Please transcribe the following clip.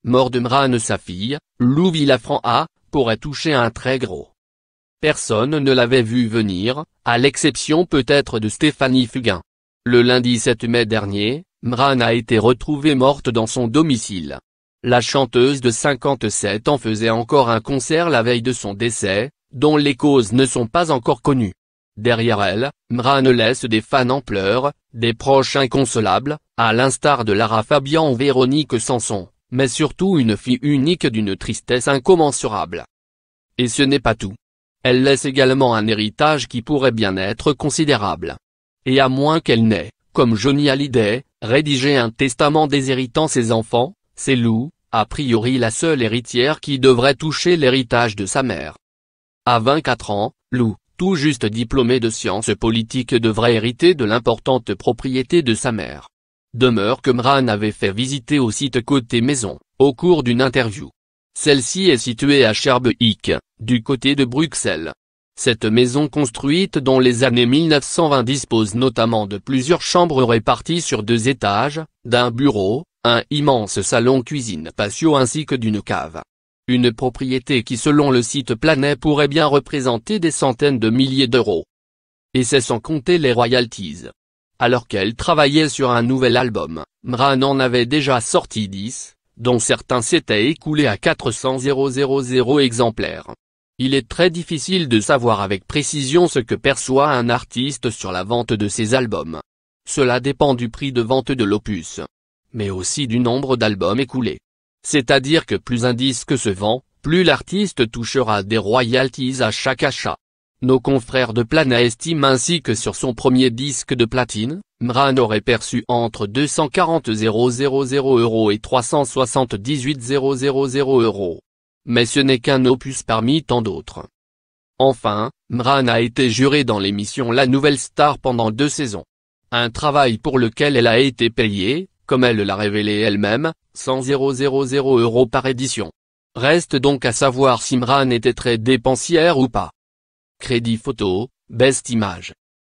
mort de Mrane sa fille, Lou Villafranc pourrait toucher un très gros. Personne ne l'avait vu venir, à l'exception peut-être de Stéphanie Fugain. Le lundi 7 mai dernier, Mrane a été retrouvée morte dans son domicile. La chanteuse de 57 ans faisait encore un concert la veille de son décès, dont les causes ne sont pas encore connues. Derrière elle, Mrane laisse des fans en pleurs, des proches inconsolables, à l'instar de Lara Fabian ou Véronique Sanson, mais surtout une fille unique d'une tristesse incommensurable. Et ce n'est pas tout. Elle laisse également un héritage qui pourrait bien être considérable. Et à moins qu'elle n'ait, comme Johnny Hallyday, rédigé un testament déshéritant ses enfants, c'est Lou, a priori la seule héritière qui devrait toucher l'héritage de sa mère. À 24 ans, Lou, tout juste diplômée de sciences politiques, devrait hériter de l'importante propriété de sa mère. Demeure que Mrane avait fait visiter au site Côté Maison, au cours d'une interview. Celle-ci est située à Schaerbeek, du côté de Bruxelles. Cette maison construite dans les années 1920 dispose notamment de plusieurs chambres réparties sur 2 étages, d'un bureau, un immense salon-cuisine patio ainsi que d'une cave. Une propriété qui selon le site Planet pourrait bien représenter des centaines de milliers d'euros. Et c'est sans compter les royalties. Alors qu'elle travaillait sur un nouvel album, Mrane en avait déjà sorti 10, dont certains s'étaient écoulés à 400 000 exemplaires. Il est très difficile de savoir avec précision ce que perçoit un artiste sur la vente de ses albums. Cela dépend du prix de vente de l'opus, mais aussi du nombre d'albums écoulés. C'est-à-dire que plus un disque se vend, plus l'artiste touchera des royalties à chaque achat. Nos confrères de Planet estiment ainsi que sur son premier disque de platine, Mrane aurait perçu entre 240 000 € et 378 000 €. Mais ce n'est qu'un opus parmi tant d'autres. Enfin, Mrane a été jurée dans l'émission La Nouvelle Star pendant 2 saisons. Un travail pour lequel elle a été payée, comme elle l'a révélé elle-même, 100 000 € par édition. Reste donc à savoir si Mrane était très dépensière ou pas. Crédit photo, Best Image.